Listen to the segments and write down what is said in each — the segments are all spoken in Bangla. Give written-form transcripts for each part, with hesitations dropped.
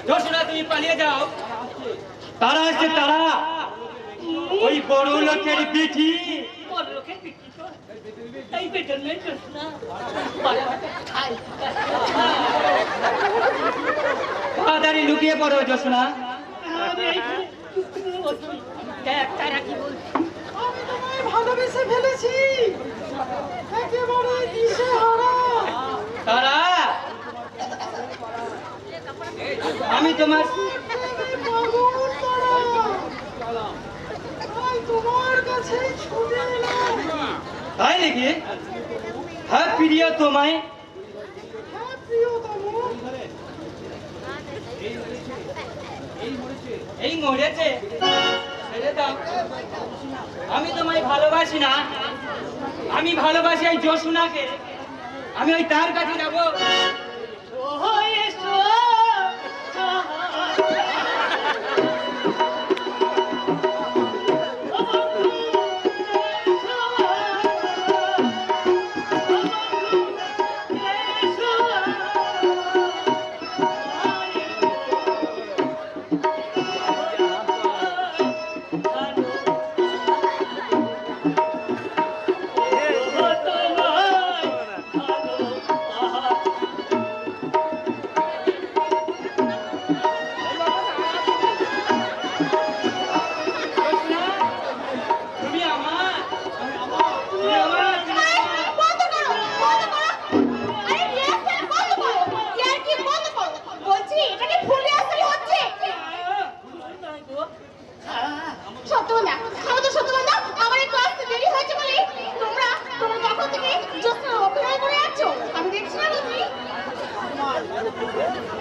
জোসনা তুমি পালিয়ে যাও। তারা আসছে, তারা ওই বড় লোকের পিঠি। বড় লোকের পিঠি তো এই বেতন নেই জোসনা। তাড়াতাড়ি লুকিয়ে পড়ো জোসনা। তারা কি বলছে? ভালোবেসে ফেলেছি একেবারে দিশেহারা। তারা আমি তোমার তোমার কাছে ছুটে এলাম। তাই নাকি? হ্যাঁ প্রিয় তোমায়। হ্যাঁ প্রিয়তম। এই মরেছে, ছেড়ে দাও। আমি তোমায় ভালোবাসি না, আমি ভালোবাসি এই জোসনাকে। আমি ওই তার কাছে যাবো।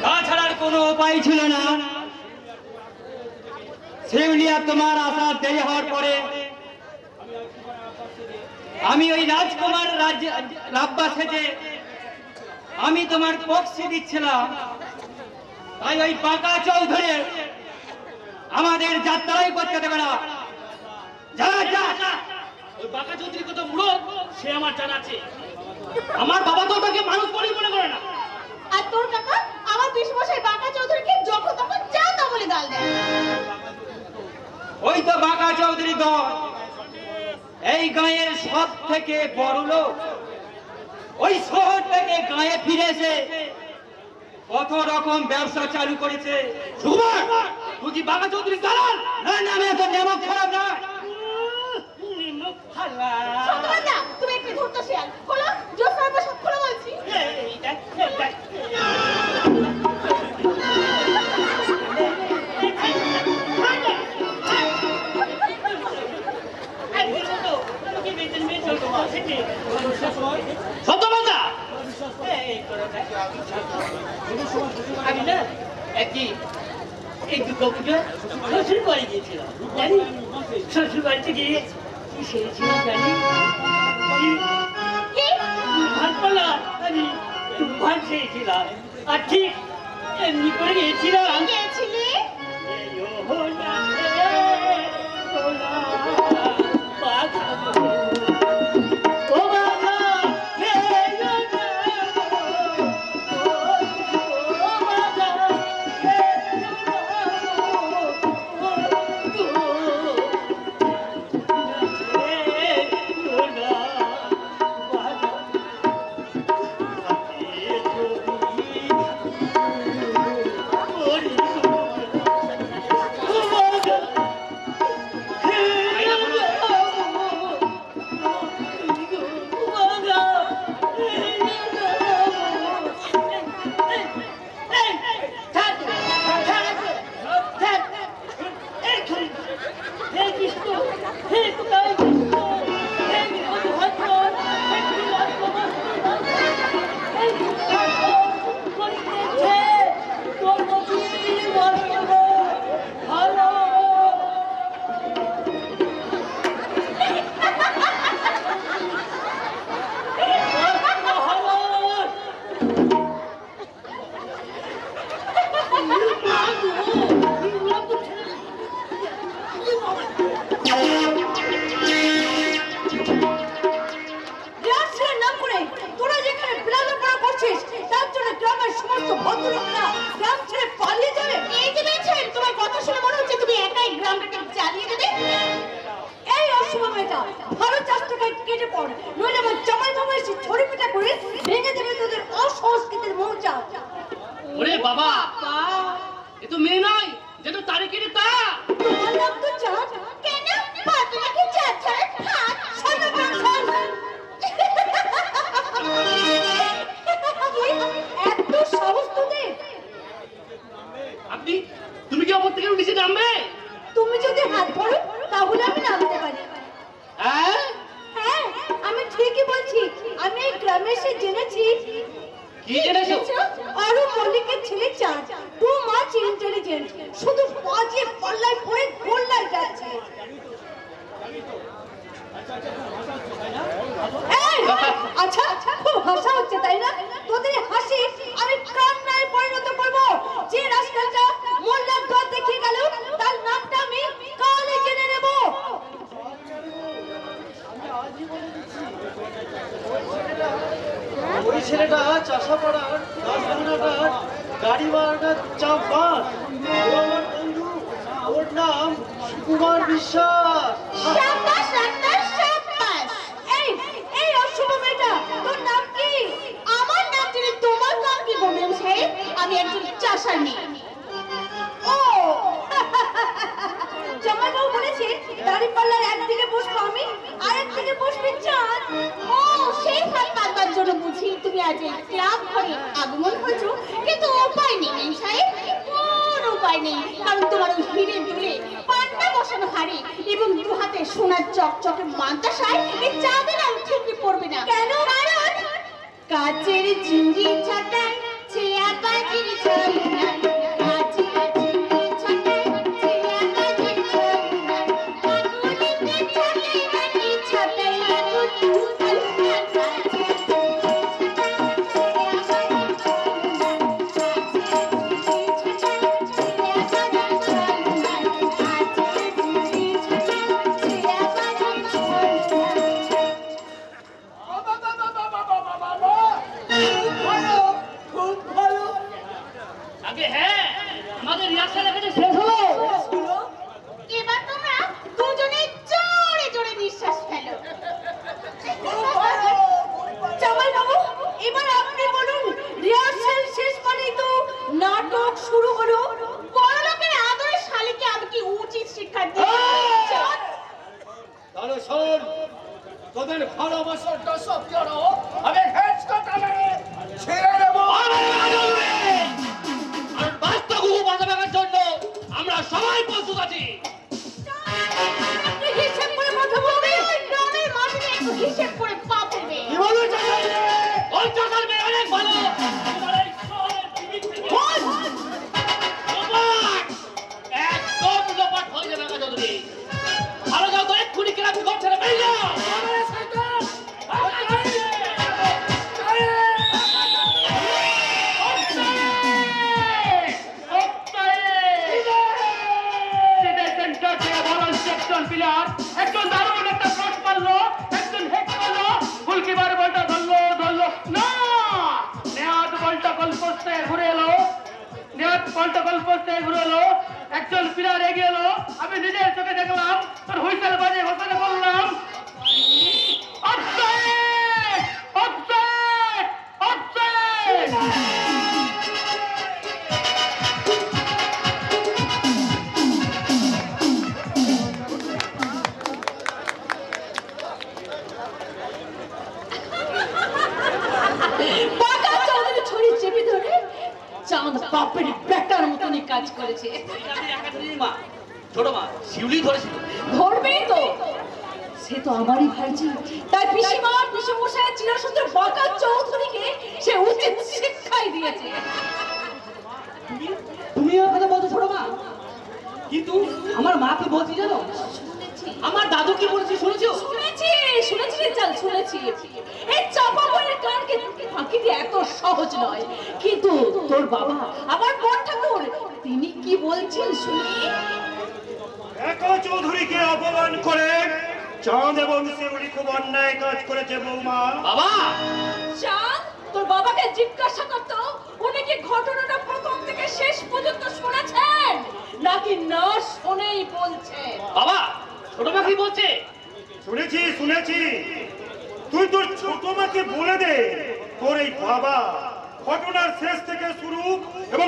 তাছাড়ার কোনো উপায় ছিল না। শিউলিয়া তোমার আসার দেরি হওয়ার পরে আমি ওই রাজকুমার রাব্বা সেজে আমি তোমার পক্ষে দিচ্ছিলাম। তাই ওই বাঁকা চৌধুরী আমাদের যাত্রাই করতে দেবে না। যা যা। ওই বাঁকা চৌধুরী কত বুড়ো সে আমার জানা আছে। আমার বাবা তো ওটাকে মানুষ বলেই মনে করে না। আর তোর কাকা আমার পিসমশাই বাঁকা চৌধুরীকে যখন তখন যা তা বলে গাল দেয়। ওই তো বাঁকা চৌধুরী দল এই গাঁয়ের সব থেকে বড় লোক। ওই শহর থেকে গাঁয়ে ফিরে এসে কত রকম ব্যবসা চালু করেছে। সুকুমার তুই কি বাঁকা চৌধুরী দালাল? না না, আমি এত নেমক খারাপ না। সত্যবাদা তুমি একটু ধূর্ত শিয়াল। হলো জোসনার সব খুলে বলছি। সত্যবাদা আমি না একই এই দুর্গা পুজো শ্বশুর বাড়ি গিয়েছিলাম। জানি শ্বশুর বাড়িতে গিয়ে কি সেরেছিলাম জানি? ভাত পালা আমি ভাত খেয়েছিলাম। আর ঠিক এমনি করে গিয়েছিলাম। গিয়েছিলি? Oh, ওরে বাবা, এ তো মেয়ে নয়, যেন তারিখের তা। তোমার নাম তো চাঁদ। কেন? ভাত নাকি চাঁদ ছাড়া ভাত? শোনো বাছান। এত সাহস তোদের? তুমি কি অপর থেকে নিচে নামবে? তুমি যদি হাত ধরো তাহলে আমি নামতে পারি। হ্যাঁ, হ্যাঁ, আমি ঠিকই বলছি। আমি এই গ্রামে এসে জেনেছি। কি জেনেছো? আরো মল্লিকের ছেলে চাঁদ টু মাচ ইন্টেলিজেন্ট, শুধু বাজে পাল্লায় পড়ে গোল্লায় যাচ্ছে। এই, আচ্ছা খুব হাসা হচ্ছে তাই না? তোদের হাসি আমি কান্নায় পরিণত করব। যে রাস্তাটা মোল্লার দর দেখিয়ে গেল তার নামটা আমি কালই জেনে নেব। ওই ছেলেটা চাষাপাড়ার রাজধানাটার গাড়ি বাড়ার চাপবাস। ও আমার বন্ধু, ওর নাম সুকুমার বিশ্বাস। শাবাশ শাবাশ শাবাশ। এই এই অশুভ মেয়েটা, তোর নাম কি? আমার নাম জেনে তোমার নাম কি গো মেম সাহেব? আমি একজন চাষার মেয়ে। ও জামাইবাবু বলেছে দাঁড়িপাল্লার একদিকে বসবো আমি আর একদিকে বসবে চাঁদ। ও সেই ভাত পাতবার জন্য বুঝি তুমি আজ এই ক্লাব ঘরে আগমন হয়েছো। কিন্তু উপায় নেই মেম সাহেব, কোন উপায় নেই। কারণ তোমার ওই হিরে দুলে পান্না বসানো হাড়ি এবং দু হাতে সোনার চকচকে মান্তাসায় এই চাঁদের আলো ঠিকই পড়বে না। কেন? কারণ কাচের চুড়ি ছাটাই ছেয়া বাজির ঝলনাই, কাচের চুড়ি ছাটাই ছেয়া বাজির ঝলনাই, আগুনিতে ছাটাই রানী ছাটাই আগুন তুলনা, কাচের চুড়ি ছাটাই ছেয়া বাজির ঝলনাই, কাচের চুড়ি ছাটাই ছেয়া বাজির ঝলনাই, কাচের চুড়ি ছাটাই ছেয়া বাজির ঝলনাই। আগে হ্যাঁ, আমাদের রিহার্সাল এখানে শেষ হলো। এবার তোমরা দুজনে জোরে জোরে নিঃশ্বাস ফেলো। জামাইবাবু, এবার আপনি বলুন, রিহার্সাল শেষ মানেই তো নাটক শুরু হলো। বড় লোকের আদরে শালীকে আমি কি উচিত শিক্ষা দিই? তাহলে শোন, তোদের ভালোবাসাটা সব জড়ো আমি হেডশটটা মেরে ছেড়ে দেবো। আর বাস্তব বাঁচাবার জন্য আমরা সবাই প্রস্তুত আছি। আপনি হিসেব করে কথা বলবেন। গ্রামের মাটিতে একটু হিসেব করে পা ফেলবে। কি বলো চাচাই? ওই চাচার মেয়ে অনেক ভালো। তোমার এই শহরের টিভি থেকে লোপাট! একদম লোপাট হয়ে যাবে কাকা চৌধুরী। ভালো যাও তো, এক্ষুনি ক্লাব ঘর ছেড়ে বেরিয়ে যাও। একজন দারুণ একটা শট মারলো, একজন হেড করলো, গোলকিপার বলটা ধরলো না, নেহাত বলটা গোলপোস্টে ঘুরে এলো, একজন প্লেয়ার এগিয়ে এলো, আমি নিজের চোখে দেখলাম, তোর হুইসেল বাজে ঘোষণা করলাম, অফসাইড, অফসাইড, অফসাইড। বাঁকা চৌধুরী ছড়ি চেপে ধরে চাঁদ বাপের বেটার মতনই কাজ করেছে। ছোট মা শিউলি ধরেছিল। ধরবেই তো, সে তো আমারই ভাইজি। তাই পিসিমা পিসমশাই চিরসুন্দর বাঁকা চৌধুরীকে সে উচিত শিক্ষাই দিয়েছে। তুমি ওর কথা বলছো ছোট মা, কিন্তু আমার মা কি বলছি জানো? আমার দাদু কি বলেছে শুনেছো? শুনেছি রে চাল, শুনেছি। এই চাপা বইয়ের কানকে ফাঁকি দিয়ে এত সহজ নয়। কিন্তু তোর বাবা আমার বড় ঠাকুর তিনি কি বলছেন শুনি। দেখো চৌধুরীকে অপমান করে চাঁদ এবং শিউলি খুব অন্যায় কাজ করেছে বৌমা। বাবা চাঁদ, তোর বাবাকে জিজ্ঞাসা করতো উনি কি ঘটনাটা প্রথম থেকে শেষ পর্যন্ত শুনেছেন নাকি না শুনেই বলছেন? বাবা ছোট মা কি বলছে? শুনেছি। তুই তোর ছোট মাকে বলে দে তোর এই বাবা ঘটনার শেষ থেকে শুরু এবং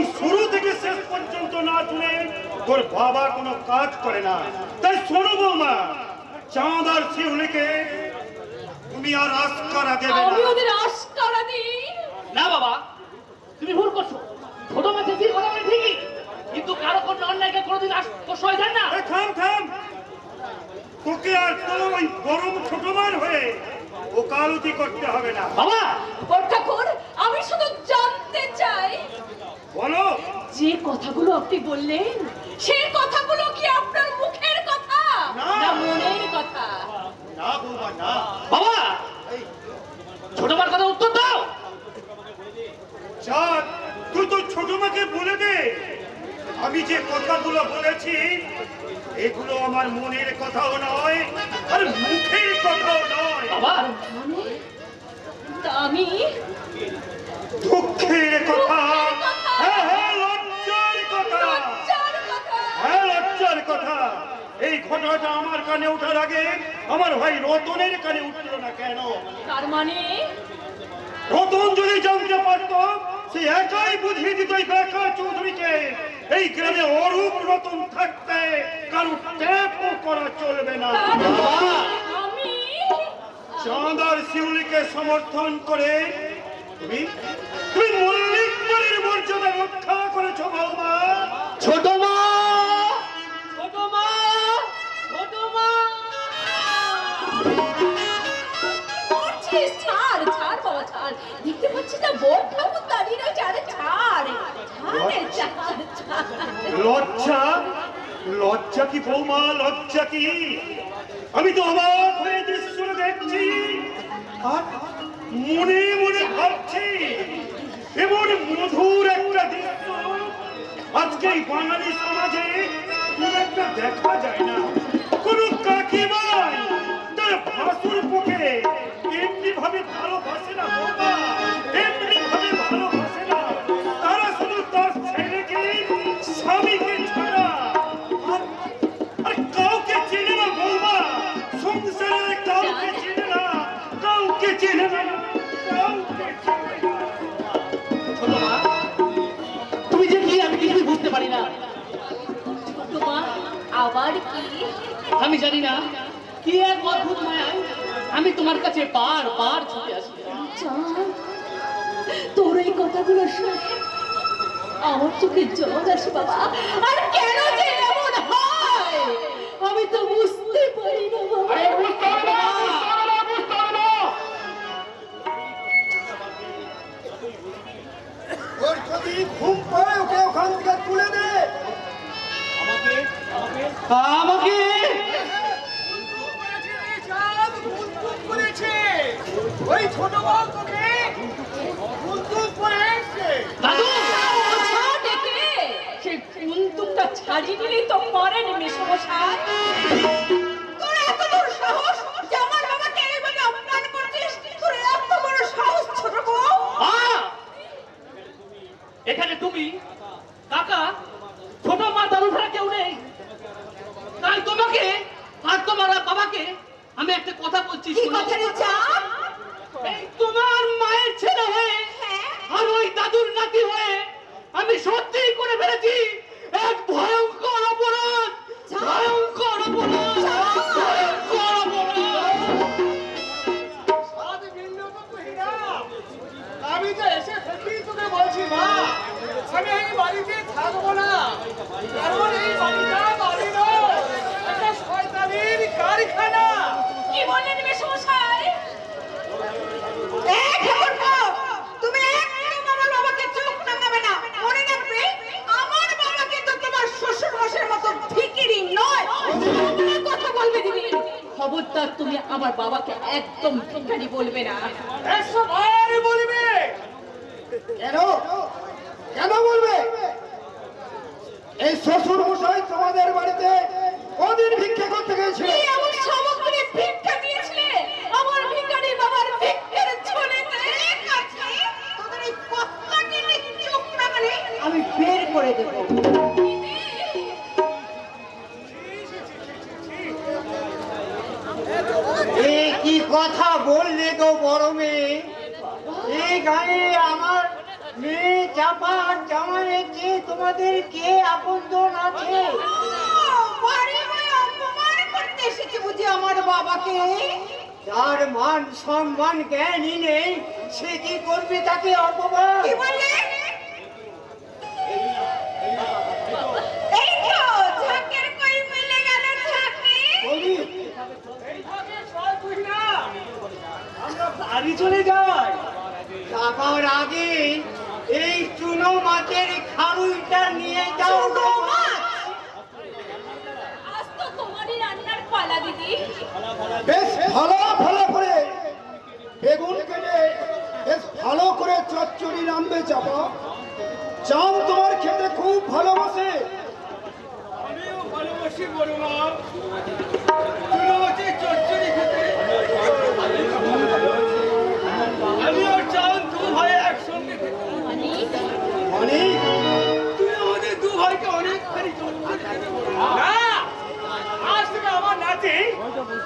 তোর বাবা কোনো কাজ করে না। তাই শোনো বৌমা, চাঁদ আর শিউলিকে তুমি আর আশকারা দেবে না। আমি ওদের আশকারা দিই না বাবা, তুমি ভুল করছো। ছোট মাছের দিয়ে কথা বলে ঠিকই, কিন্তু কারো কোনো অন্যায়কে কোনোদিন প্রশ্রয় দেন না। এই থাম থাম, তোকে আর তো ওই গরম ছোট মার হয়ে ওকালতি করতে হবে না। বাবা ঠাকুর, আমি শুধু জানতে চাই বলো। যে কথাগুলো আপনি বললেন সেই কথাগুলো কি আপনার মুখের কথা না। না মনের কথা? না বৌমা না। বাবা, ছোট মার কথা উত্তর দাও। চাঁদ, তুই তো ছোট মাকে বলে দে আমি যে কথাগুলো বলেছি এগুলো আমার মনের কথাও নয় আর মুখের কথাও নয়। বাবা মানে তা আমি দুঃখের কথা। দুঃখের কথা। হ্যাঁ হ্যাঁ, লজ্জার কথা। লজ্জার কথা। হ্যাঁ, লজ্জার কথা। এই ঘটনাটা আমার কানে ওঠার আগে আমার ভাই রতনের কানে উঠলো না কেন? তার মানে রতন যদি জানতে পারতো সে একাই বুঝিয়ে দিত এই বেকার চৌধুরীকে এই গ্রামে অরূপ রতন থাকতে কারো ট্যাপও করা চলবে না। তার মানে আমি চাঁদ আর শিউলিকে সমর্থন করে তুমি তুমি মল্লিক বাড়ির মর্যাদা রক্ষা করেছো বৌমা। ছোট মা, ছোট মা, ছোট মা। করছিস? ছাড় ছাড় বাবা ছাড়, দেখতে পাচ্ছিস না বড় ঠাকুর দাঁড়িয়ে রয়েছে? আরে ছাড় ছাড় ছাড় ছাড়। লজ্জা, লজ্জা কি বৌমা, লজ্জা কি? আমি তো অবাক হয়ে দৃশ্যটা দেখছি আর মনে মনে ভাবছি এমন মধুর একটা দৃশ্য আজকে এই বাঙালি সমাজে খুব একটা দেখা যায় না। কোন কাকিমাই তার ভাসুর পক্ষে এমনি ভাবে ভালোবাসে না বৌমা, এমনি ভাবে ভালোবাসে না। তারা শুধু তার ছেলেকে স্বামীকে ছাড়া আর কাউকে চেনে না বৌমা। সংসারে কাউকে চেনে না, কাউকে চেনে না, কাউকে চেনে না। ছোট মা, তুমি যে কি আমি কিছুই বুঝতে পারি না। ছোট মা আবার কি? আমি জানি না কি এক অদ্ভুত মায়ায় আমি তোমার কাছে বারবার ছুটে আসি। চাঁদ, তোর এই কথাগুলো শুনে আমার চোখে জল আসে বাবা। আর কেন যে এমন হয় আমি তো বুঝতে পারি না বাবা। ওর যদি ঘুম পায় ওকে ওখান থেকে তুলে দে। আমাকে ওই ছোট বল তোকে বন্দুক করে এসছে। দাদু, ওঝা ডেকে সেই বন্দুকটা ছাড়িয়ে নিলেই তো মরেন মেসমশাই। তোর এত বড় সাহস যে আমার বাবাকে এইভাবে অপমান করছিস? তোর এত বড় সাহস ছোট বউ? এখানে তুমি কাকা ছোট মা দাদু ছাড়া কেউ নেই, তাই তোমাকে আর তোমার বাবাকে আমি একটা কথা বলছি। কি শোনো। কথা রে চাঁদ? এই তোমার মায়ের ছেলে হয়ে হ্যাঁ? আর ওই দাদুর নাতি হয়ে আমি সত্যিই করে ফেলেছি এক ভয়ঙ্কর অপরাধ। ভয়ঙ্কর অপরাধ, ভয়ঙ্কর অপরাধ। আমি তো এসে থেকেই তোকে বলছি মা, আমি এই বাড়িতে থাকবো না। কারণ এই বাড়িটা বাড়ি নয়, একটা শয়তানির কারখানা। কি বললেন মেসমশাই? এই ঠাকুরপো, তুমি একদম আমার বাবাকে চোখ রাঙাবে না। মনে রাখবে আমার বাবা কিন্তু তোমার শ্বশুর মশাইয়ের মতো ভিখিরি নয়। তুমি কথা বলবে দিদি। খবরদার তুমি আমার বাবাকে একদম ভিখারি বলবে না। এসব আর বলবে কেন? কেন বলবে? এই শ্বশুর মশাই তোমাদের বাড়িতে কদিন ভিক্ষা করতে গেছিল? কি এমন সামগ্রী ভিক্ষা দিয়েছিলে আমার ভিখারি বাবার ভিক্ষের ঝোলেতে? তোদের এই কথাকে চোখ রাঙালে আমি বের করে দেবো। এ কি কথা বললে গো বড় মেয়ে? এই গায়ে আমার মেয়ে চাপা জামাইয়ে কে তোমাদের কে আপনজন আছে? বাড়ি হয়ে অপমান করতে এসেছে বুঝি আমার বাবাকে? যার মান সম্মান জ্ঞানই নেই সে কি করবে তাকে অপমান? কি বললে? এই তো ঝাঁকের কই মিলে গেল ঝাঁকে। বলি, এইভাবে চল তুই না, আমরা বাড়ি চলে যাই। যাবার আগে এই চুনো মাছের খাড়ুইটা নিয়ে যাও। চুনো মাছ? আজ তো তোমারই রান্নার পালা দিদি। বেশ ভালো ভালো করে বেগুন কেটে বেশ ভালো করে চচ্চড়ি রাঁধবে চাপা। চাল তোমার খেতে খুব ভালোবাসে। আমিও ভালোবাসি বড় মা, চুনো মাছের চচ্চড়ি খেতে। আমিও চাল দু ভাই একসঙ্গে খেতে। মানে তুই আমাদের দু ভাইকে অনেকখানি চচ্চড়ি খেতে বলবি। না, আজ থেকে আমার নাতি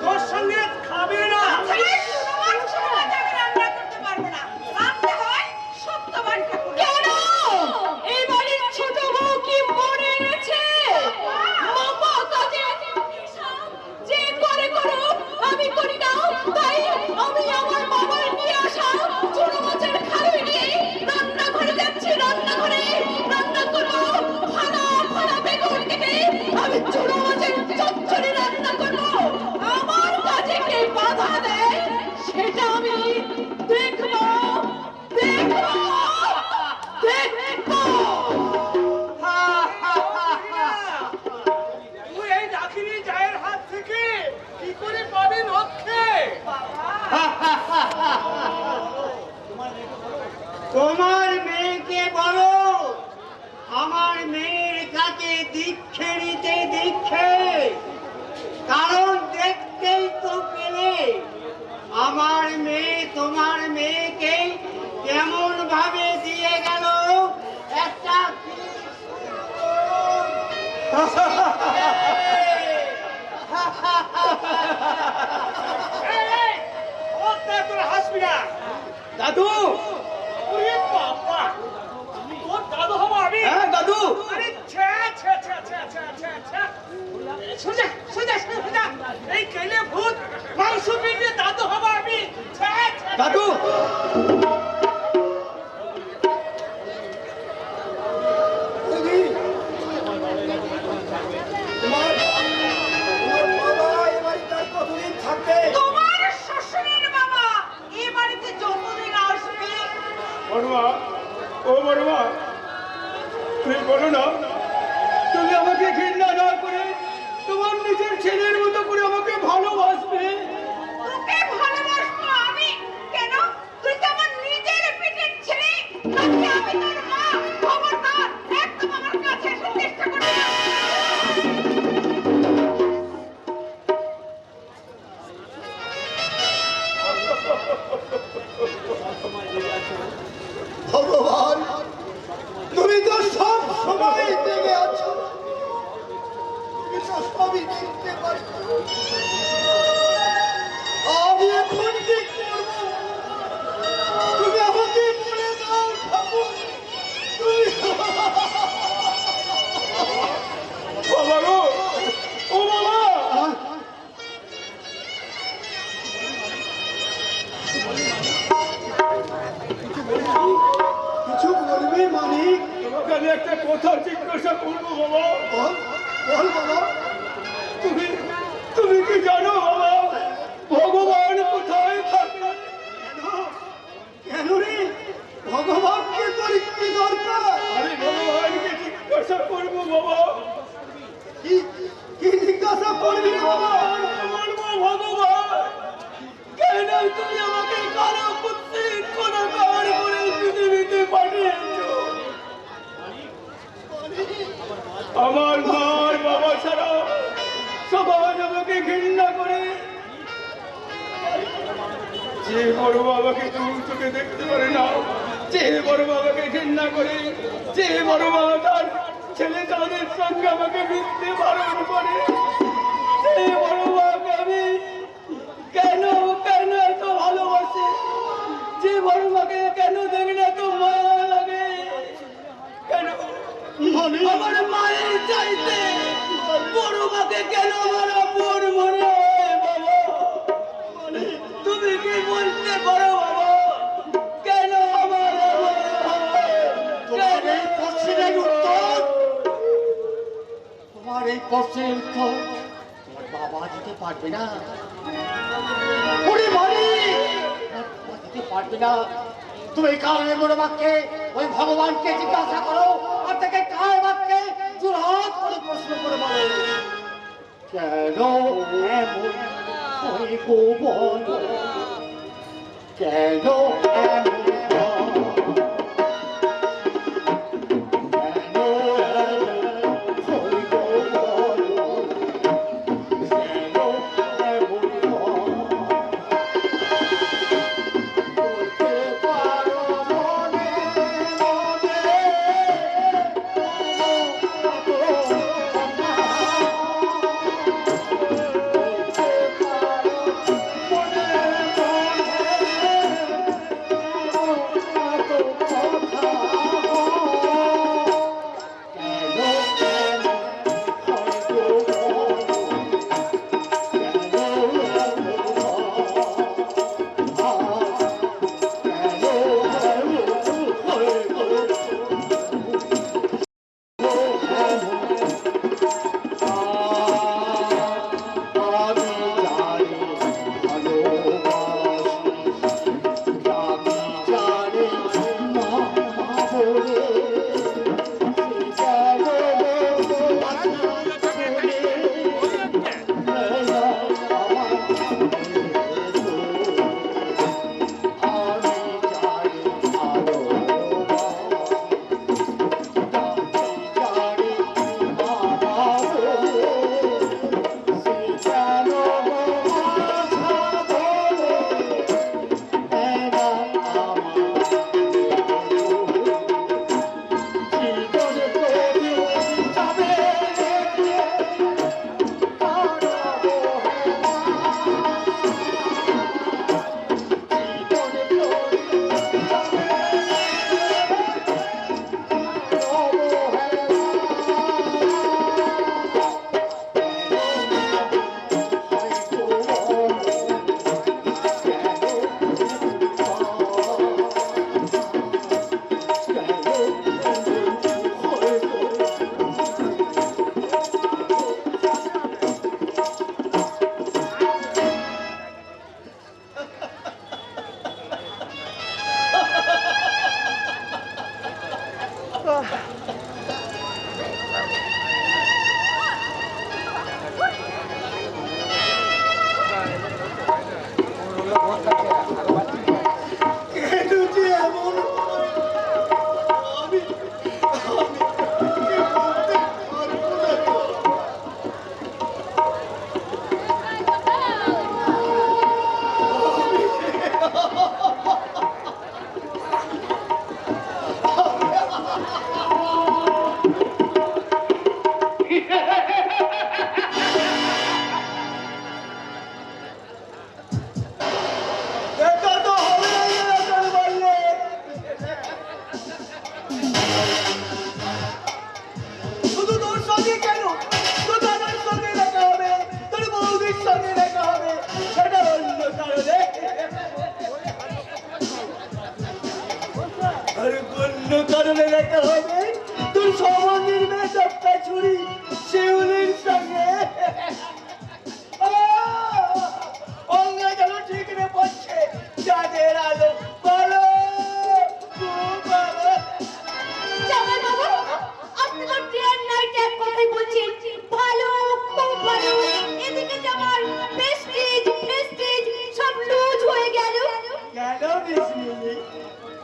তোর সঙ্গে খাবে না। ছেলে চুনো মাছ আমি রান্না করতে পারবো না। রাঁধতে হয় সত্যবান ঠাকুর। কেন? এই বাড়ির ছোট বউ কি মরে গেছে? মামা কাজে যে করে করো, আমি করি না। তাই আমি আমার বাবার নিয়ে আসা চুনো মাছের খাড়ুই নিয়ে রান্নাঘরে যাচ্ছি। রান্নাঘরে রান্না করবো ফালা ফালা বেগুন কেটে আমি চুনো মাছের চচ্চড়ি রান্না করবো। আমার কাজে কে বাধা দেয় সেটা আমি দেখবো দেখবো দেখবো। তুই এই ডাকিনী জায়ের হাত থেকে কি করে পাবি রক্ষে? তোমার মেয়েকে বলো আমার মেয়ের কাছে দীক্ষে নিতে দীক্ষে। কারণ দেখতেই তো পেলে আমার মেয়ে তোমার মেয়েকে কেমন ভাবে দিয়ে গেল একটা এই, এই, খবরদার তোরা হাসবি না। দাদু। ওরে বাবা, তোর দাদু হবো আমি? হ্যাঁ দাদু। আরে ছ্যা, ছ্যা, ছ্যা, ছ্যা, ছ্যা, ছ্যা, ছ্যা। সোজা, সোজা, সোজা। এই কেলে ভূত মাংস পিটিয়ে দাদু হবো আমি? ছ্যা, ছ্যা। দাদু। বলি, তোমার বাবা এ বাড়িটায় কতদিন থাকবে? তোমার শ্বশুরের বাবা এই বাড়িতে যতদিন আসবে। বড়মা, ও বড়মা, তুমি বলো না, তুমি আমাকে ঘৃণা না করে তোমার নিজের ছেলের মতো করে আমাকে ভালোবাসবে। তোকে ভালোবাসবো আমি? কেন? তুই তো আমার নিজের পেটের ছেলে। নাকি আমি তোর মা? খবরদার একদম আমার কাছে এসে চেষ্টা করবি না। ভগবান, তুমি তো সব সময় জেগে আছো। তুমি তো সবই দেখতে পাচ্ছ। আমি এখন কি করব? তুমি আমাকে বলে দাও ঠাকুর। তুমি বাবা গো, ও বাবা, কিছু বলবি মানিক? তোমাকে আমি একটা কথা জিজ্ঞাসা করবো বাবা। বল বল বাবা। তুমি তুমি কি জানো বাবা, ভগবান কোথায় থাকে? কেন রে? ভগবানকে তোর কি দরকার? আমি ভগবানকে জিজ্ঞাসা করবো বাবা। কি কি জিজ্ঞাসা করবি রে বাবা? বলবো ভগবান, কেন তুমি আমাকে কালো কুৎসিত কোণাকার করে পৃথিবীতে পাঠিয়েছো? আমার মার বাবা ছাড়া সবাই আমাকে ঘৃণা করে। যে বড় বাবাকে তুমি চোখে দেখতে পারে না, যে বড় বাবাকে ঘৃণা করে, যে বড় বাবা তার ছেলে তাদের সঙ্গে আমাকে মিথ্যে বারণ করে, সেই বড় বাবাকে আমি কেন কেন এত ভালোবাসে? যে বড় বাবাকে কেন দেখলে এত মায়া লাগে? আমার মায়ের চাইতে বড় মাকে কেন মারা পড়বো রে বাবা? তুমি কি বলতে পারো বাবা? কেন আমার তোমার এই প্রশ্নের উত্তর তোমার বাবা দিতে পারবে না। ওরে মারি বাবা দিতে পারবে না। তুমি কারণে বড় বাক্যে ওই ভগবানকে জিজ্ঞাসা করো, আর তাকে কার বাক্যে জোরহাত করে প্রশ্ন করে বলো, কেন এমন হয় গো বলো, কেন এমন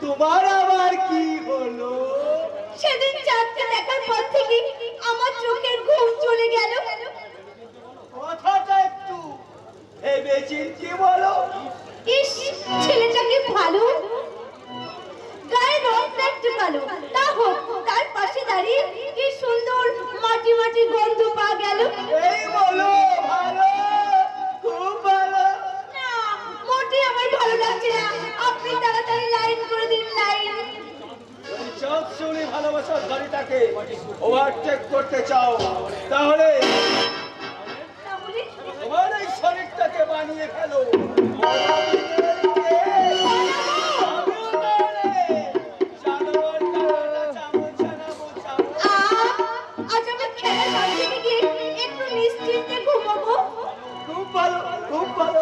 তোমার আবার কি হলো? সেদিন চাঁদকে দেখার পর থেকে আমার চোখের ঘুম চলে গেল। কথাটা একটু ভেবে চিন্তে বলো। ইস, ছেলেটাকে ভালো, গায়ের রংটা একটু কালো, তা হোক, তার পাশে দাঁড়িয়ে কি সুন্দর মাটি মাটি গন্ধ পাওয়া গেল। এই বলো ভালো, খুব ভালো। না, মোটেই আমার ভালো লাগছে না। আপনি তাড়াতাড়ি লাইন করে দিন, লাইন। সব শুনে ভালোবাসা গাড়িটাকে ওভারটেক করতে চাও তাহলে তাহলে তোমার এই শরীরটাকে বানিয়ে ফেলো আজ আমি খেলার মাঠ থেকে গিয়ে একটু নিশ্চিন্তে ঘুমাবো। খুব ভালো খুব ভালো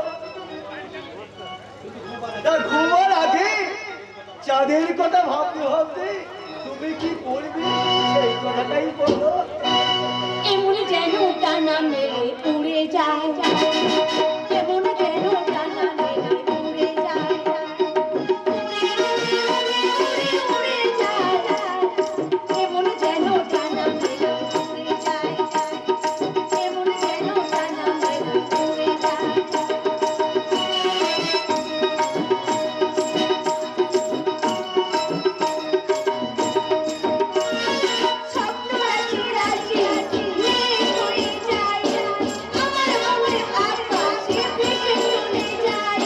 তা ঘুমার আগে চাঁদের কথা ভাবতে ভাবতে তুমি কি করবে সেই কথাটাই বলো এমন যেন টানা মেলে উড়ে যায় এমন যেন টানা মেলে উড়ে যায় উড়ে যায় এমন যেন টানা মেলে উড়ে যায় এমন যেন টানা মেলে উড়ে যায় স্বপ্ন রাজি রাজি মেয়ে হয়ে যায় আমার মনে আর পাশে ভেসে চলে যায়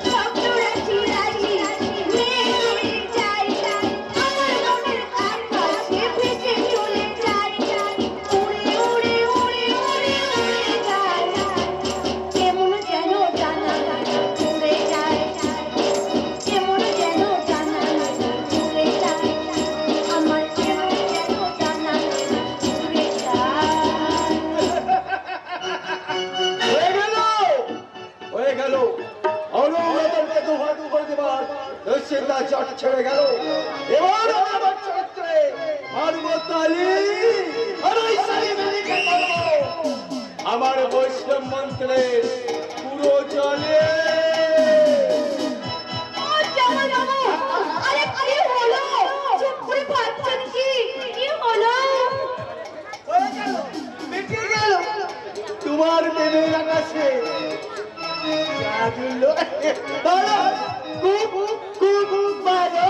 স্বপ্ন রাজি রাজি মেয়ে হয়ে যায় আমার মনে আর পাশে ভেসে চলে যায় উড়ে উড়ে উড়ে উড়ে উড়ে যায় কেমন যেন জানা উড়ে যায় কেমন যেন জানা উড়ে যায় আমার কেমন যেন জানা উড়ে যায় হয়ে গেল অনুমোদনকে দুভা দুভা দেবার নিশ্চিন্তা চট ছেড়ে গেল এবার আমার চরিত্রে পার্বতালি আর ওই সালিমেলিকে বলবো আমার বৈষ্ণব মন্ত্রের পুরো চলে জানো জানো আরে কি হলো চুপ করে ভাবছেন কি হলো হয়ে গেল মিটে গেল তোমার দেবের আকাশে চাঁদুলো ভালো খুব খুব ভালো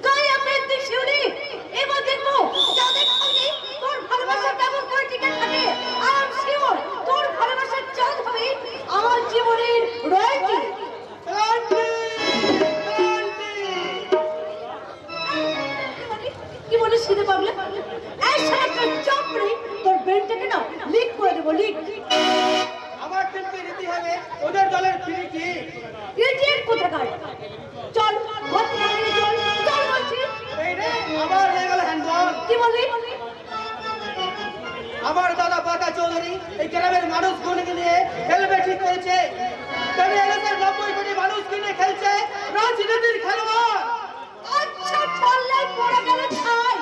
গায়ে পেতে শুনি এবার দেখবো যাদের সঙ্গে তোর ভালোবাসা কেমন করে টিকে থাকে আর আমি শিওর তোর ভালোবাসার চাঁদ হবে আমার জীবনের রয়্যালটি কি বলে শুনে পাগলা এই সারাটা চাপড়ে তোর ব্রেনটাকে না লিক করে দেবো লিক আমার কিন্তু রীতি হবে ওদের দলের ফিরি কি ইডিয়েট কোথাকার চল ঘর থেকে বেরিয়ে চল চল বলছি এই রে আবার হয়ে গেল হ্যান্ডবল কি বললি আমার দাদা বাঁকা চৌধুরী এই গ্রামের মানুষগুলোকে নিয়ে খেলবে ঠিক করেছে তাহলে এলাকার 90 কোটি মানুষকে নিয়ে খেলছে রাজনীতির খেলোয়াড় আচ্ছা চললে পড়ে গেলে ছাই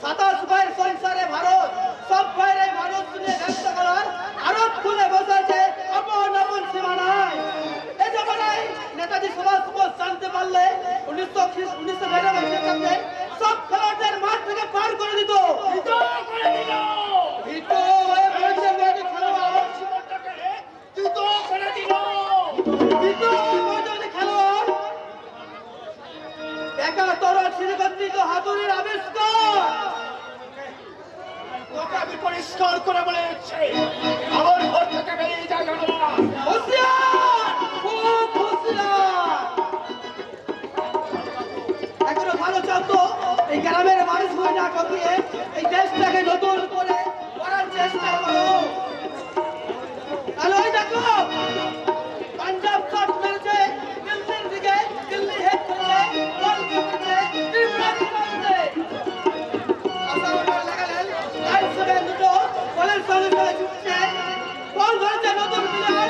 27 ভাইয়ের সংসারে ভারত সব ভাইয়ের মানুষ নিয়ে ব্যস্ত করার আরব খুলে বসেছে আপন আপন সীমানায় এই জমানায় নেতাজি সুভাষ বোস জানতে পারলে 1999 সব খেলোয়াড়দের মাঠ থেকে পার করে দিত ভিটো হয়ে পড়েছে মেয়েদের খেলোয়াড় ভিটো করে দিল ভিটো হয়ে খেলোয়াড় একাত্তর শ্রীকন্দিত হাতুড়ির আবিষ্কার তোকে আমি পরিষ্কার করে বলে দিচ্ছি আমার ঘর থেকে বেরিয়ে যায় জানো না হুঁশিয়ার খুব হুঁশিয়ার এখনো ভালো চাতো এই গ্রামের মানুষগুলো না ঠকিয়ে এই দেশটাকে নতুন করে করার চেষ্টা করো তাহলে ওই দেখো পাঞ্জাব শট মেরেছে দিল্লির দিকে দিল্লি হেড করেছে বল করেছে ত্রিপুরার মধ্যে আসামে লাগালেন লাইন সেভেন দুটো বলের সঙ্গে সঙ্গে ছুটছে বল ধরেছে নতুন প্লেয়ার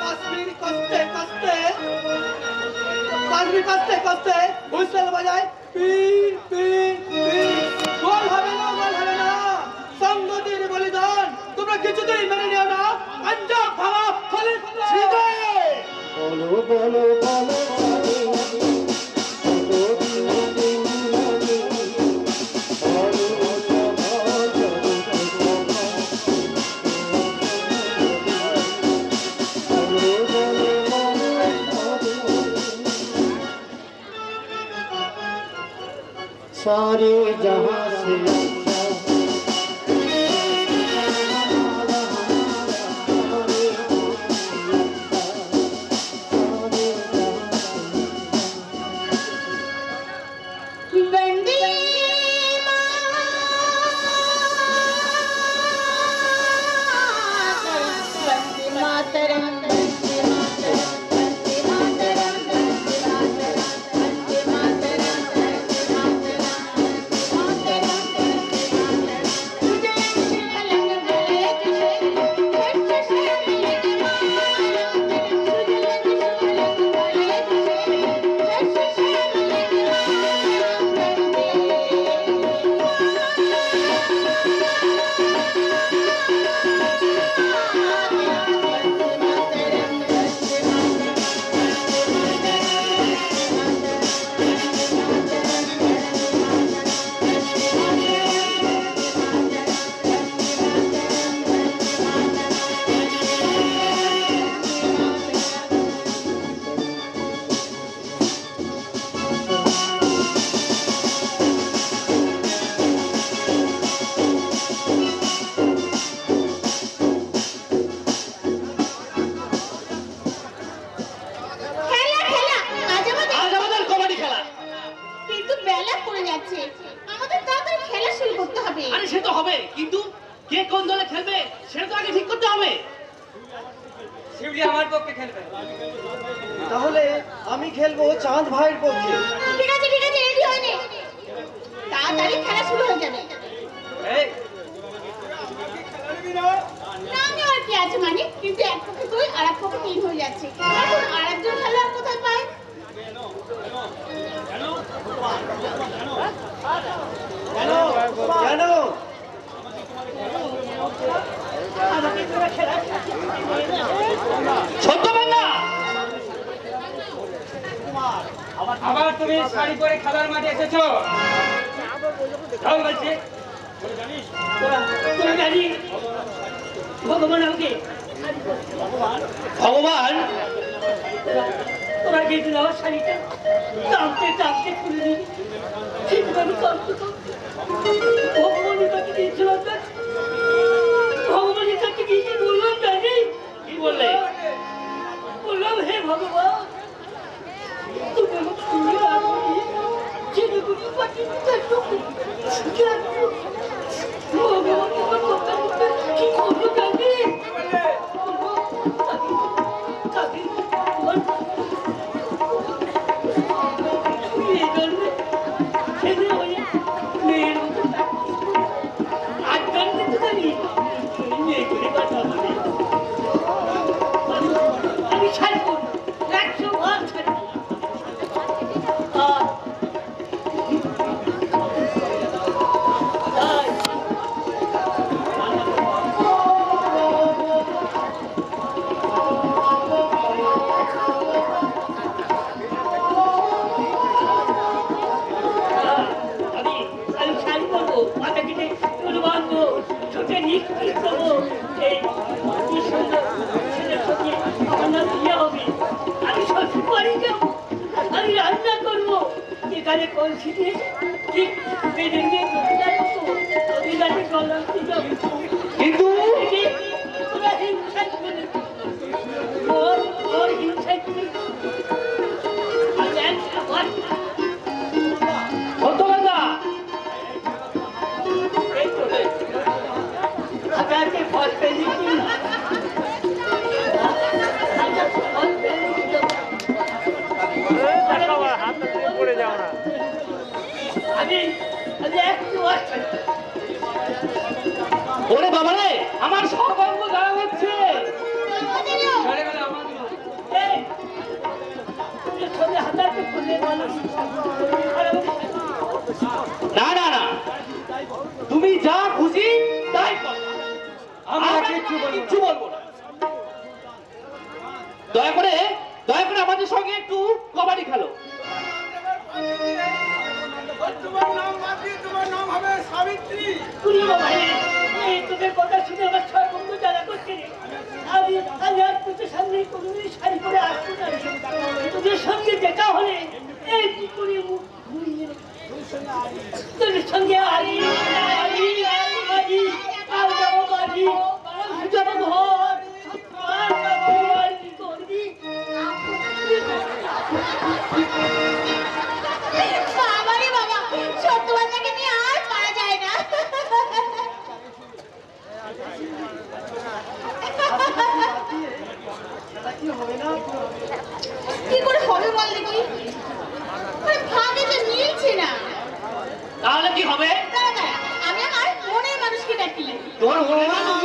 কাশ্মীর কষ্টে কষ্টে কাশ্মীর কষ্টে কষ্টে হুইসেল বাজায় পীর পীর পীর গোল হবে না সংগতির বলিদান তোমরা কিছুতেই মেনে নিও না পাঞ্জাব ভাঙা খালিদ বলো বলো বলো सारे जहां से শিউলি আমার পক্ষে খেলবে। তাহলে আমি খেলবো চাঁদ ভাইয়ের পক্ষে। ঠিক আছে রেডি হয়ে নে, তাড়াতাড়ি খেলা শুরু হয়ে যাবে। এই না আর কি আছে মানে, কিন্তু এক পক্ষে 2 আর এক পক্ষে 3 হয়ে যাচ্ছে। এখন আরেকজন খেলোয়াড় কোথায় পায়? কেন আবার তুমি শাড়ি পরে খেলার মাঠে এসেছো? যাও বলছি। তোরা জানি ভগবান আমাকে ভগবান তোরা গেছিল আমার শাড়িটা টানতে খুলে দিবি, কিন্তু আমি ভগবানের কাছে গিয়েছিলাম, ভগবানের কাছে গিয়েছি, বললাম জানি কি বললে? বললাম হে ভগবান, তুমি আমার সঙ্গে রাখবি, ছেলেগুলি পাঠিয়ে ভগবান আমার কথা বলতে কি করবো জানি। আমি ছাড়ব 100 বার ছাড়ব। আমি শাড়ি পরবো, মাথা কেটে চুল বাঁধবো, ছোটে নিশ্চিত করবো, এই কি সুন্দর ছেলের সঙ্গে আমার নাম বিয়ে হবে। আমি শ্বশুর বাড়ি যাবো, আমি রান্না করবো, এখানে কলসি দিয়ে ঠিক বেঁধে দিয়ে চলে যাবো, ওদের কাছে গলা দিয়ে যাবো। কিন্তু তোরা হিংসাই করে, ওর হিংসাই করে আমি একটা বাচ্চা ভদ্রবাদা এই চলে আগাতে ফল পেলি কি আমি একটু আসছি। ওরে বাবা রে, আমার সর্বাঙ্গ জ্বালা হচ্ছে। চলে গেল আমার। এই তোর সঙ্গে হাতাতে খুলে বলো আর আমি না না না, তুমি যা খুশি তাই করো, আমরা কিচ্ছু বলবো না। দয়া করে আমাদের সঙ্গে একটু কবাডি খেলো। তোমার নাম বাদ দিয়ে তোমার নাম হবে সাবিত্রী। পুরো ভাই এই তোদের কথা শুনে আমার সর্বঙ্গ জ্বালা করছে রে। আমি আর তোদের সামনে কোনোদিন শাড়ি পরে আসবো না। তোদের সঙ্গে দেখা হলে এই কি করে মুখ ঘুরিয়ে তোর সঙ্গে আরি আরি আরি আর যাবো বাড়ি আর যাবো ঘর আর যাবো বাড়ি করবি বাবা রে বাবা, ছোট্ট বাচ্চাকে নিয়ে আর পারা যায় না। কি করে হবে বল দেখি? আরে ভাগে তো মিলছে না। তাহলে কি হবে? দাঁড়া দাঁড়া, আমি আমার মনের মানুষকে ডাকি। তোর মনে মানুষ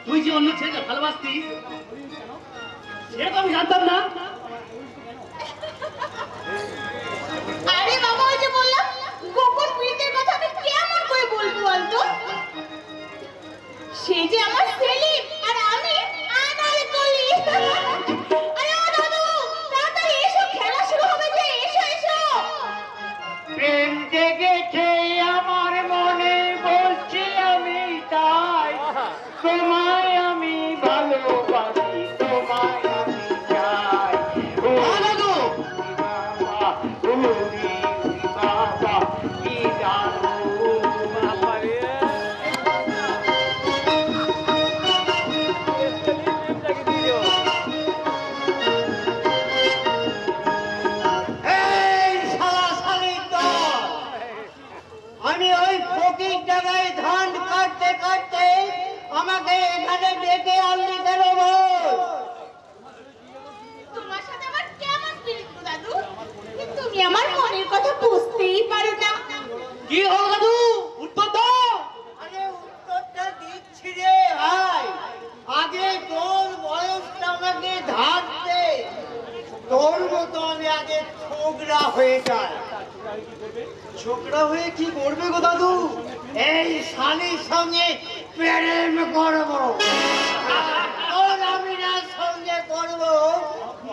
তুই যে অন্য ছেলেকে ভালোবাসতিস সেটা তো আমি জানতাম না। আরে বাবা, ওই যে বললাম গোপন প্রীতির কথা আমি কেমন করে বলবো বলতো? সে যে আমার সেলিম আর আমি আনারকলি। আরে ও দাদু, তাড়াতাড়ি এসো, খেলা শুরু হবে যে, এসো এসো। প্রেম জেগেছে আমার মনে, বলছি আমি তাই, তোমায় আমি ভালোবাসি, তোমায় আমি চাই। ও দাদু বাবা, ওরে বাবা, কি জানো এই শালাশালির দল! আমি ওই ফকির জায়গায় ধান কাটতে কাটতে আমাকে এখানে ডেকে আনলি কেন বল? তোমার সাথে আমার কেমন প্রীতি গো দাদু? তুমি আমার মনের কথা বুঝতেই পারো না। কি হলো দাদু? উত্তর দাও। আরে উত্তরটা দিচ্ছি রে ভাই। আগে তোর বয়সটা আমাকে ধার দে, তোর মতো আমি আগে ছোকরা হয়ে যাই। ছোকরা হয়ে কি করবে গো দাদু? এই শালির সঙ্গে প্রেম করব, তোর আমিনার সঙ্গে করব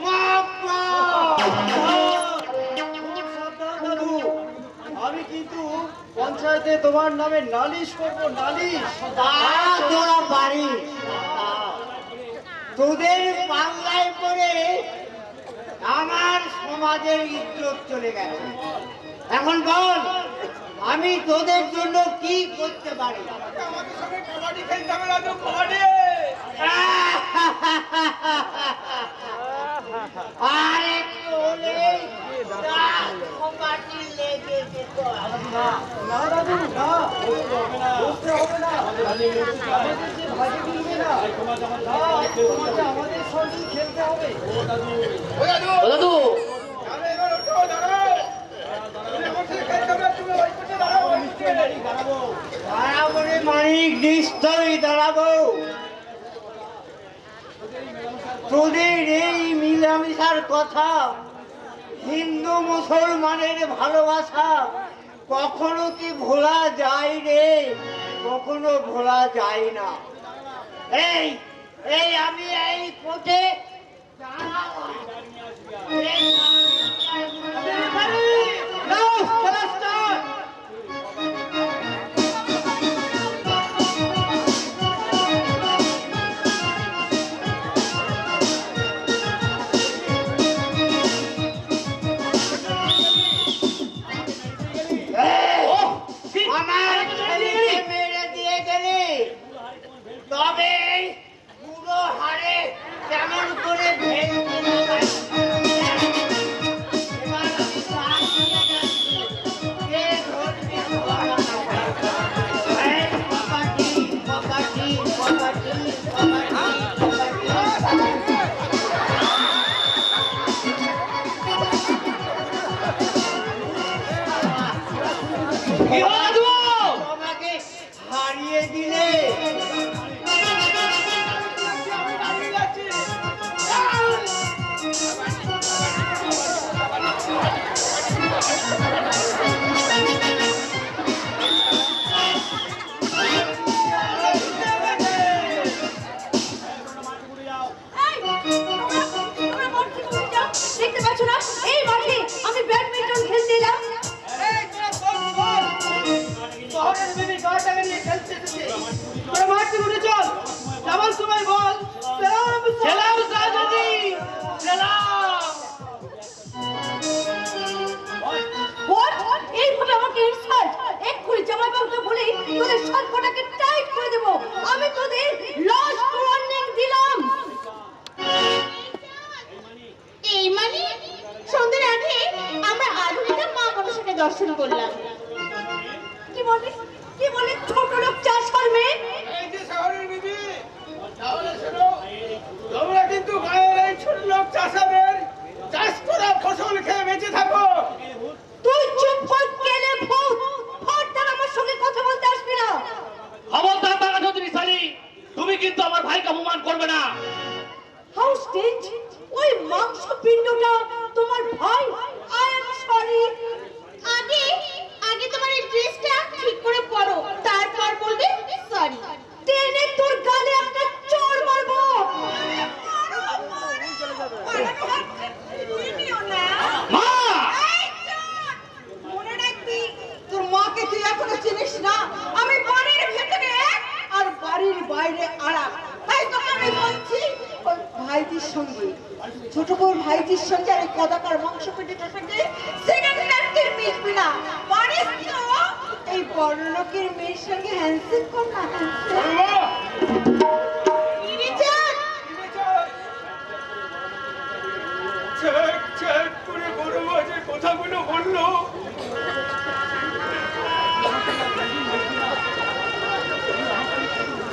মাপা। দাদু, আমি কিন্তু পঞ্চায়েতে তোমার নামে নালিশ করবো, নালিশ। তা তোরা পারিস, তোদের পাল্লায় পড়ে আমার সমাজের ইজ্জত চলে গেছে। এখন বল, আমি তোদের জন্য কি করতে পারি? আমাদের সঙ্গে কবাডি খেলতে হবে দাদু, কবাডি। আর একটু হলেই দাঁত কপাটি লেগে যেত। না দাদু, না, বসতে হবে না। আমাদের যে ভাগে মিলবে না, তোমাকে আমাদের সঙ্গে খেলতে হবে। ও দাদু, ও দাদু, আরে এবার ওঠো, দাঁড়াও। তুমি আমার সাথে খেলতে হবে, তুমি ওই পাশে দাঁড়াও, আমি দাঁড়াবো। দাঁড়াবো রে মানিক, নিশ্চয়ই দাঁড়াবো। তোদের এই মিলামিশার কথা, হিন্দু মুসলমানের ভালোবাসা কখনো কি ভোলা যায় রে? কখনো ভোলা যায় না। এই এই আমি এই কোটে হলে তোদের সবকটাকে টাইট করে দেবো। আমি তোদের লাস্ট ওয়ার্নিং দিলাম। এই মানে সন্ধ্যের আগে আমরা আধুনিকা মা মনসাকে দর্শন করলাম। কি বলে ছোট লোক চাষ করবে? এই যে শহরের বিবি, তাহলে শোনো, তোমরা কিন্তু গায়ের এই ছোট লোক চাষাদের চাষ করা ফসল খেয়ে বেঁচে থাকো। তুই চুপ কর গেলে ভূত। খবরদার আমার সঙ্গে কথা বলতে আসবি না। খবরদার বাঘা চৌধুরী শালী, তুমি কিন্তু আমার ভাইকে অপমান করবে না। হাউ স্টেজ ওই মাংস পিণ্ডটা তোমার ভাই? I am sorry. আগে তোমার এই ড্রেসটা ঠিক করে পরো, তারপর বলবে সরি। টেনে তোর গালে একটা চড় মারবো। মা! মনে রাখবি তোর মাকে তুই এখনো চিনিস না। আমি বাড়ির ভেতরে এক আর বাড়ির বাইরে আড়া। তাই তোকে আমি বলছি ওই ভাইজির সঙ্গে, ছোট বউর ভাইজির সঙ্গে আর কদাকার মাংস পেটিটার সঙ্গে সেকেন্ড টাইম মিশবি না। পারিস তো এই বড় লোকের মেয়ের সঙ্গে হ্যান্ডশেক কর না। চেক চেক করে বড় মা যে কথাগুলো বললো,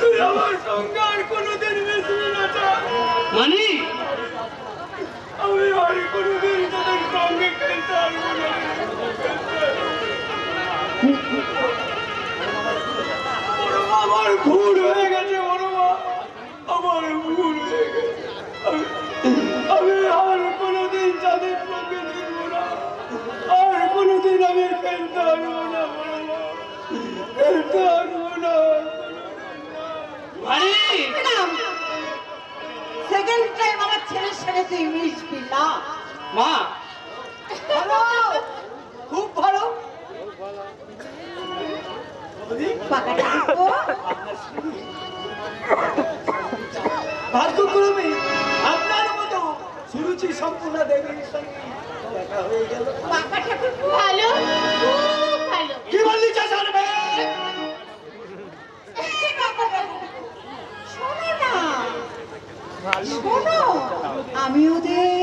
তুই আমার সঙ্গে আর কোনোদিন মিশবি না। মানি আমি আর কোনোদিন তোদের সঙ্গে খেলতে পারবো না। বড় মা, আমার ভুল হয়ে গেছে। বড় মা, আমার ভুল হয়ে গেছে। আমি আর কোনোদিন তাদের সঙ্গে খেলবো না। আর কোনোদিন আমি খেলতে পারবো না। বড় মা, খেলতে পারবো না। মানি সেকেন্ড টাইম আমার ছেলের সঙ্গে তুই মিশবি না। মা, ভালো, খুব ভালো। পাকাটা দেখো। ভাগ্যক্রমে আপনার মতো সুরুচি সম্পূর্ণ দেবীর সঙ্গে দেখা হয়ে গেল। পাকা ঠাকুর ভালো, খুব ভালো। কি বললি চাচার মেয়ে? শোনো না, শোনো, আমি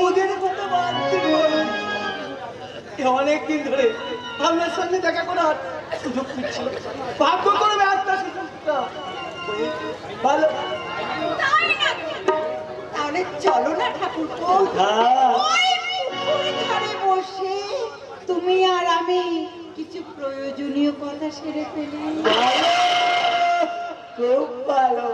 ওদের কথা মানতে পারি। অনেকদিন ধরে আপনার সঙ্গে দেখা করার সুযোগ পেয়েছিল। ভাগ্যক্রমে আপনার সুযোগটা ভালো। তাই নাকি? তাহলে চলো না ঠাকুর, ওই পুকুরের ধারে বসে তুমি আর আমি কিছু প্রয়োজনীয় কথা সেরে ফেলি। খুব ভালো।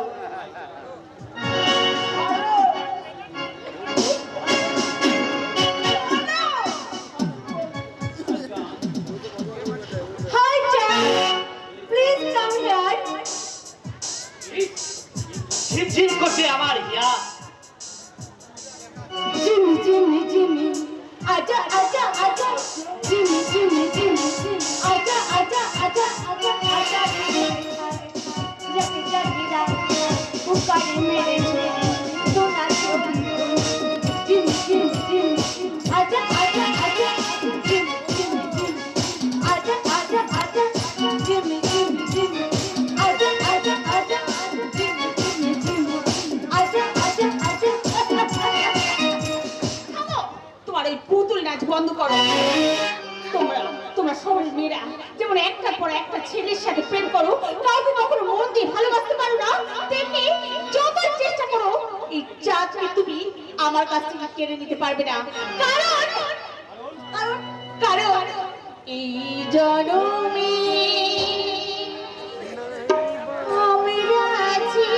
Hi, Jack. Please come here. ঝিমঝিম করছে আমার ইয়া। Jimmy, Jimmy, Jimmy. Aja, aja, aja. Jimmy, Jimmy, Jimmy, Jimmy. Aja, aja, aja, aja, aja. Jackie, Jackie, Jackie. Pukare mere mere. Dona chodi. Jimmy, Jimmy, Jimmy, Jimmy. Aja, aja, aja. Jimmy, Jimmy, Jimmy. Aja, aja, aja. Jimmy, Jimmy, Jimmy. Aja, aja, aja. Jimmy, Jimmy, Jimmy. Aja, aja, aja. থামো, তোমার এই পুতুল নাচ বন্ধ করো। তোমরা শহরের মেয়েরা যেমন একটার পর একটা ছেলের সাথে প্রেম করো, কাউকে কখনো মন দিয়ে ভালোবাসতে পারো না, তেমনি যত চেষ্টা করো এই চাঁদকে তুমি আমার কাছ থেকে কেড়ে নিতে পারবে না। কারণ এই জনমে আমি আছি,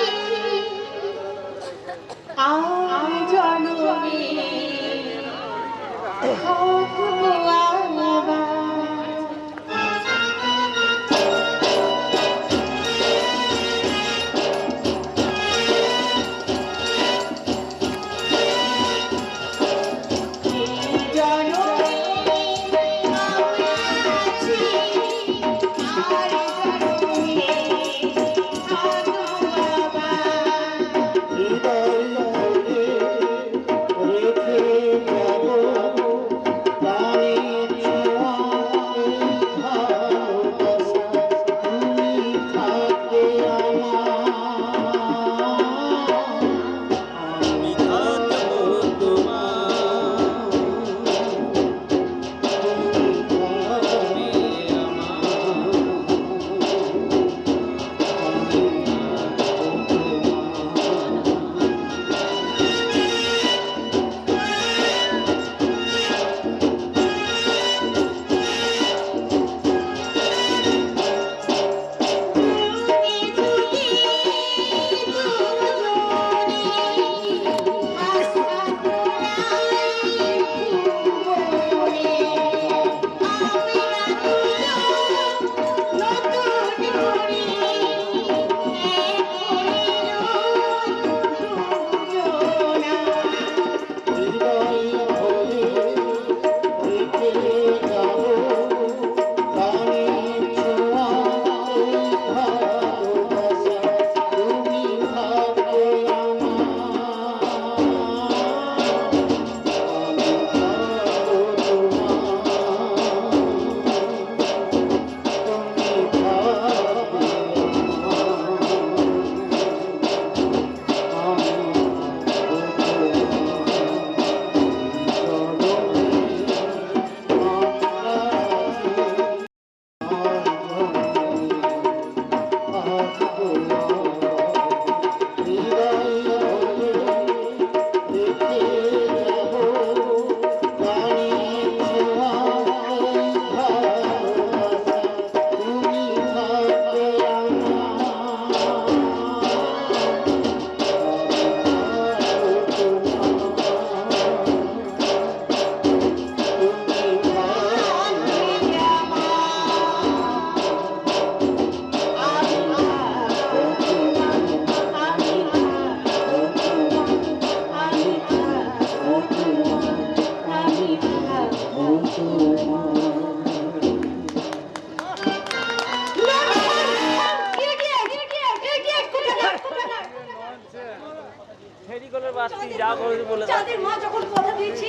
আর জনমে থাকবো আবার। চাঁদের মা যখন কথা দিয়েছি